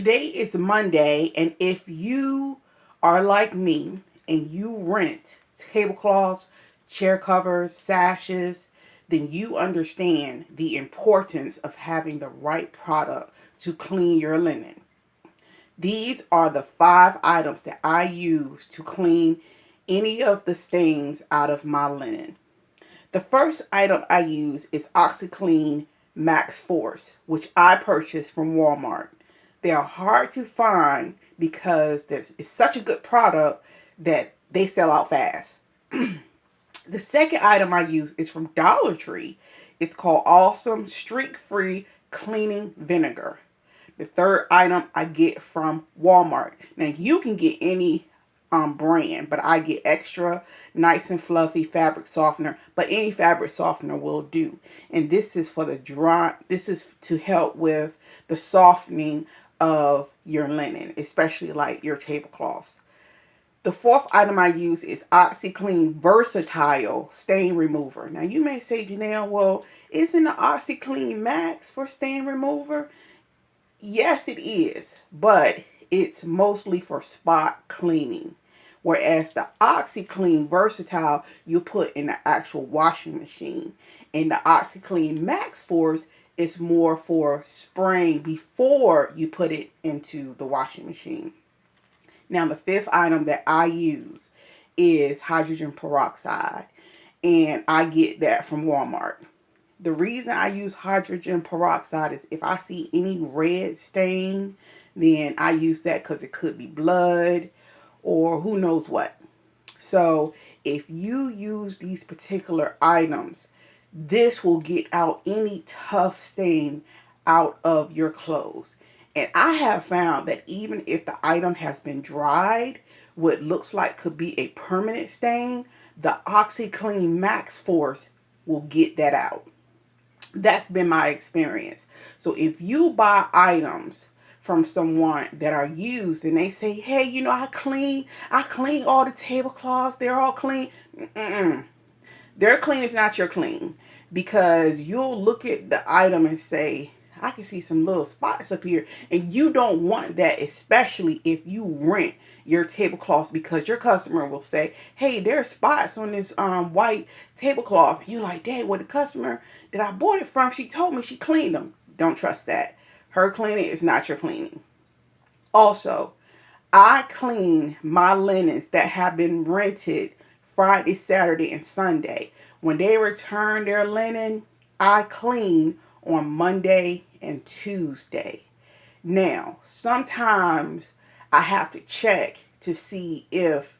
Today is Monday, and if you are like me and you rent tablecloths, chair covers, sashes, then you understand the importance of having the right product to clean your linen. These are the 5 items that I use to clean any of the stains out of my linen. The first item I use is Oxyclean MaxForce, which I purchased from Walmart. They are hard to find because it's such a good product that they sell out fast. The second item I use is from Dollar Tree. It's called Awesome Streak-Free Cleaning Vinegar. The third item I get from Walmart. Now you can get any brand, but I get extra nice and fluffy fabric softener, but any fabric softener will do. And this is for the dry, this is to help with the softening of your linen, especially like your tablecloths. The fourth item I use is Oxiclean Versatile Stain Remover. Now you may say, Janelle, well, isn't the Oxiclean Max for stain remover? Yes, it is, but it's mostly for spot cleaning. Whereas the Oxyclean Versatile, you put in the actual washing machine. And the Oxyclean MaxForce is more for spraying before you put it into the washing machine. Now, the fifth item that I use is hydrogen peroxide. And I get that from Walmart. The reason I use hydrogen peroxide is if I see any red stain, then I use that because it could be blood or who knows what. So if you use these particular items, this will get out any tough stain out of your clothes. And I have found that even if the item has been dried, what looks like could be a permanent stain, the Oxyclean MaxForce will get that out. That's been my experience. So if you buy items from someone that are used and they say, hey, you know, I clean all the tablecloths, they're all clean. Their clean is not your clean, because you'll look at the item and say, I can see some little spots up here, and you don't want that, especially if you rent your tablecloths, because your customer will say, hey, there are spots on this white tablecloth. You're like, dang, well, the customer that I bought it from, she told me she cleaned them. Don't trust that. Her cleaning is not your cleaning. Also, I clean my linens that have been rented Friday, Saturday, and Sunday. When they return their linen, I clean on Monday and Tuesday. Now, sometimes I have to check to see if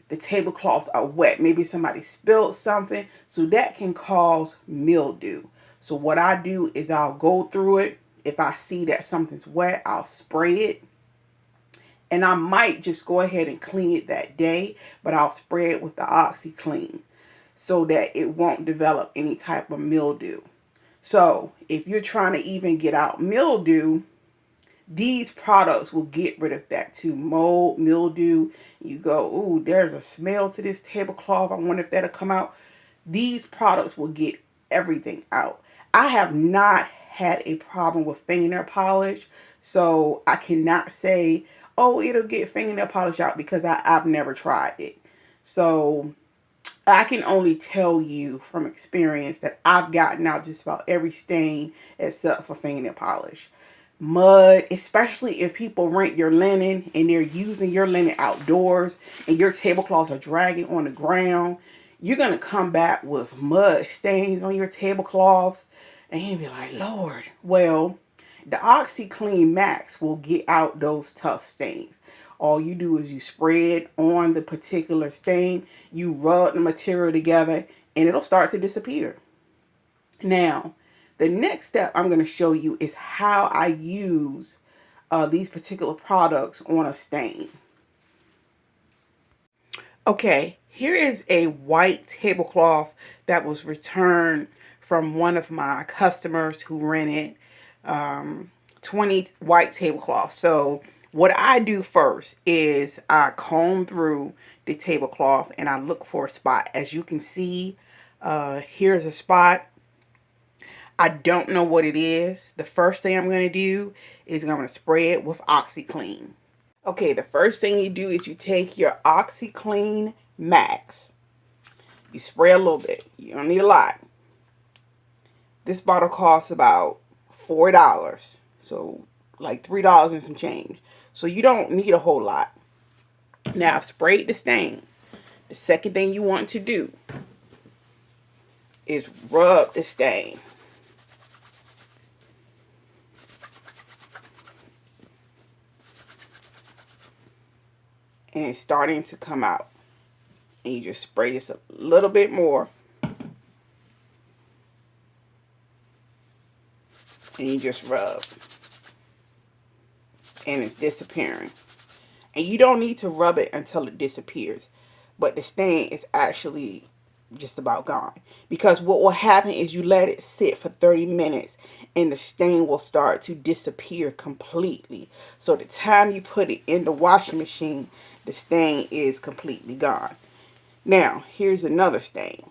the tablecloths are wet. Maybe somebody spilled something, so that can cause mildew. So what I do is I'll go through it. If I see that something's wet, I'll spray it. And I might just go ahead and clean it that day, but I'll spray it with the Oxyclean so that it won't develop any type of mildew. So if you're trying to even get out mildew, these products will get rid of that too. Mold, mildew. You go, ooh, there's a smell to this tablecloth. I wonder if that'll come out. These products will get everything out. I have not had a problem with fingernail polish, so I cannot say, oh, it'll get fingernail polish out, because I've never tried it. So I can only tell you from experience that I've gotten out just about every stain except for fingernail polish. Mud, especially if people rent your linen and they're using your linen outdoors and your tablecloths are dragging on the ground, you're going to come back with mud stains on your tablecloths, and you'll be like, Lord. Well, the Oxyclean Max will get out those tough stains. All you do is you spread on the particular stain, you rub the material together, and it'll start to disappear. Now, the next step I'm going to show you is how I use these particular products on a stain. Okay, here is a white tablecloth that was returned from one of my customers who rented 20 white tablecloths. So what I do first is I comb through the tablecloth and I look for a spot. As you can see, here's a spot. I don't know what it is, the first thing I'm going to do is I'm going to spray it with Oxyclean. Okay, the first thing you do is you take your Oxyclean Max. You spray a little bit. You don't need a lot. This bottle costs about $4. So like $3 and some change. So you don't need a whole lot. Now I've sprayed the stain. The second thing you want to do is rub the stain. And it's starting to come out. And you just spray this a little bit more. And you just rub. And it's disappearing. And you don't need to rub it until it disappears. But the stain is actually just about gone. Because what will happen is you let it sit for 30 minutes and the stain will start to disappear completely. So the time you put it in the washing machine, the stain is completely gone. Now, here's another stain.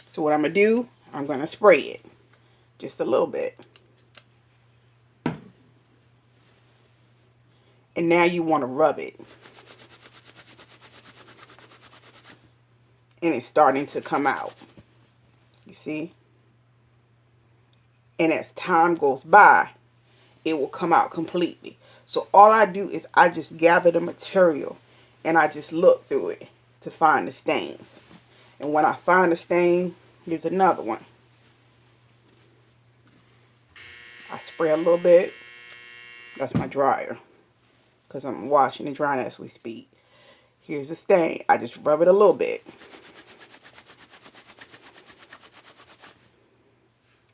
So what I'm going to do, I'm going to spray it. Just a little bit. And now you want to rub it. And it's starting to come out. You see? And as time goes by, it will come out completely. So all I do is I just gather the material and I just look through it to find the stains. And when I find a stain, there's another one. I spray a little bit. That's my dryer. Because I'm washing and drying as we speak. Here's a stain. I just rub it a little bit.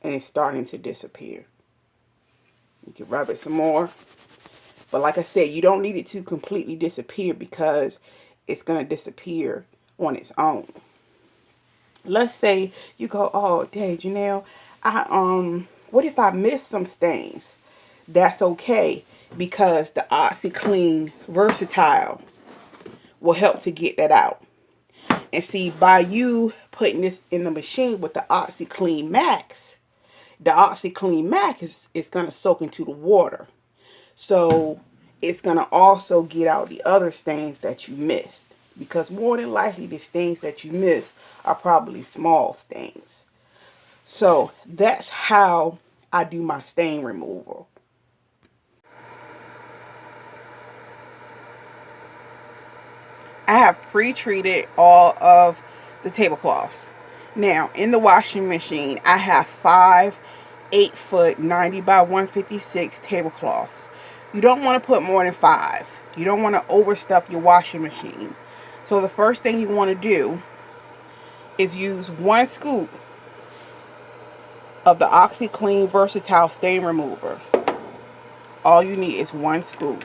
And it's starting to disappear. You can rub it some more. But like I said, you don't need it to completely disappear because it's going to disappear on its own. Let's say you go, oh, dang, Janelle, what if I miss some stains? That's okay because the Oxyclean Versatile will help to get that out. And see, by you putting this in the machine with the Oxyclean Max, the Oxyclean Max is going to soak into the water. So it's going to also get out the other stains that you missed. Because more than likely the stains that you missed are probably small stains. So that's how I do my stain removal. I have pre-treated all of the tablecloths. Now in the washing machine I have 5 8-foot 90 by 156 tablecloths. You don't want to put more than 5. You don't want to overstuff your washing machine. So the first thing you want to do is use 1 scoop of the Oxyclean Versatile Stain Remover. All you need is 1 scoop.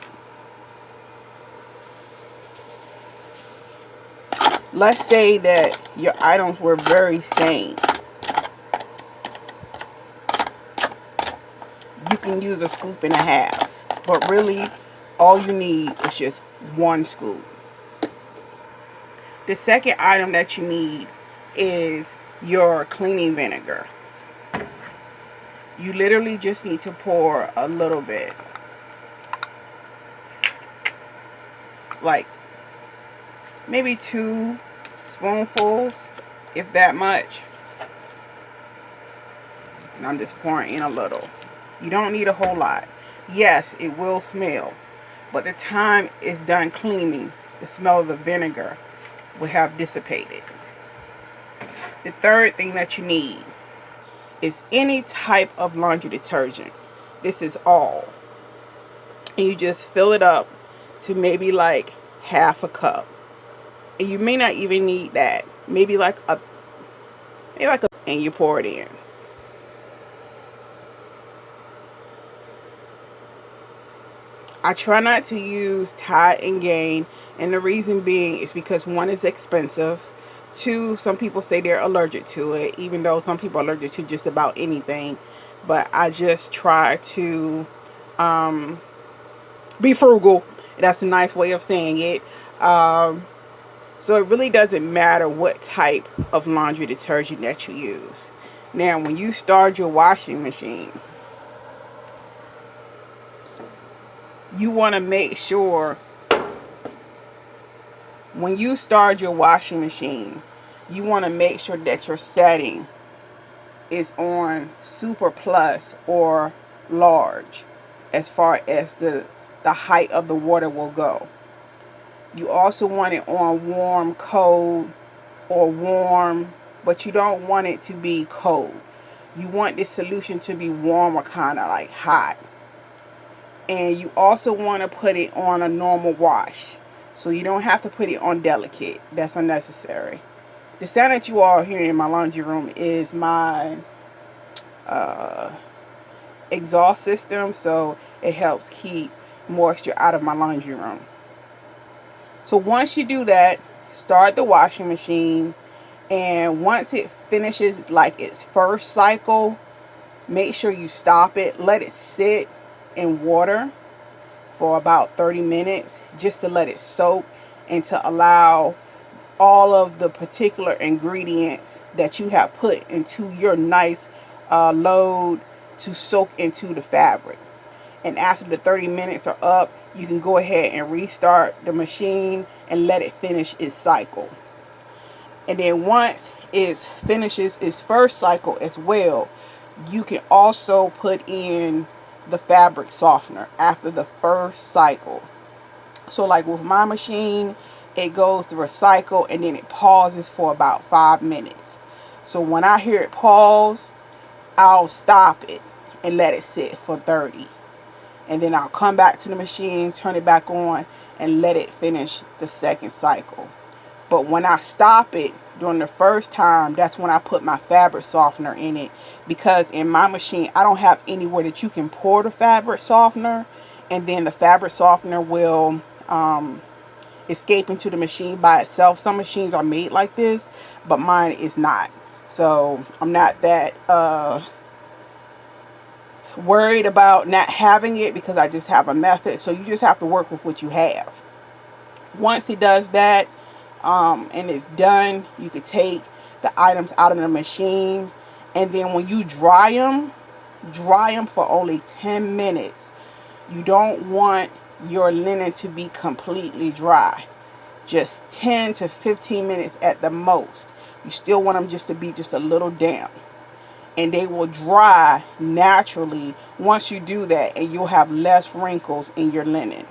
Let's say that your items were very stained. You can use a scoop and a half. But really, all you need is just 1 scoop. The second item that you need is your cleaning vinegar. You literally just need to pour a little bit. Like maybe 2 spoonfuls, if that much. And I'm just pouring in a little. You don't need a whole lot. Yes, it will smell, but the time it's done cleaning, the smell of the vinegar will have dissipated. The third thing that you need is any type of laundry detergent. This is all. And you just fill it up to maybe like half a cup. And you may not even need that. Maybe like a and you pour it in. I try not to use Tide and Gain, and the reason being is because 1, it's expensive. 2, some people say they're allergic to it, even though some people are allergic to just about anything. But I just try to be frugal. That's a nice way of saying it. So it really doesn't matter what type of laundry detergent that you use. Now, when you start your washing machine, you want to make sure when you start your washing machine, you want to make sure that your setting is on super plus or large as far as the height of the water will go. You also want it on warm, cold, or warm, but you don't want it to be cold. You want this solution to be warm or kind of like hot. And you also want to put it on a normal wash. So you don't have to put it on delicate. That's unnecessary. The sound that you all hear in my laundry room is my exhaust system. So it helps keep moisture out of my laundry room. So once you do that, start the washing machine. And once it finishes like its first cycle, make sure you stop it. Let it sit in water for about 30 minutes just to let it soak and to allow all of the particular ingredients that you have put into your nice load to soak into the fabric. And after the 30 minutes are up, you can go ahead and restart the machine and let it finish its cycle. And then once it finishes its first cycle as well, you can also put in the fabric softener after the first cycle. So like with my machine, it goes through a cycle and then it pauses for about 5 minutes. So when I hear it pause, I'll stop it and let it sit for 30. And then I'll come back to the machine, turn it back on, and let it finish the second cycle. But when I stop it during the first time, that's when I put my fabric softener in it. Because in my machine, I don't have anywhere that you can pour the fabric softener. And then the fabric softener will escape into the machine by itself. Some machines are made like this, but mine is not. So I'm not that worried about not having it because I just have a method. So you just have to work with what you have. Once it does that, and it's done, you could take the items out of the machine, and then when you dry them for only 10 minutes. You don't want your linen to be completely dry. Just 10 to 15 minutes at the most. You still want them just to be just a little damp, and they will dry naturally once you do that, and you'll have less wrinkles in your linen.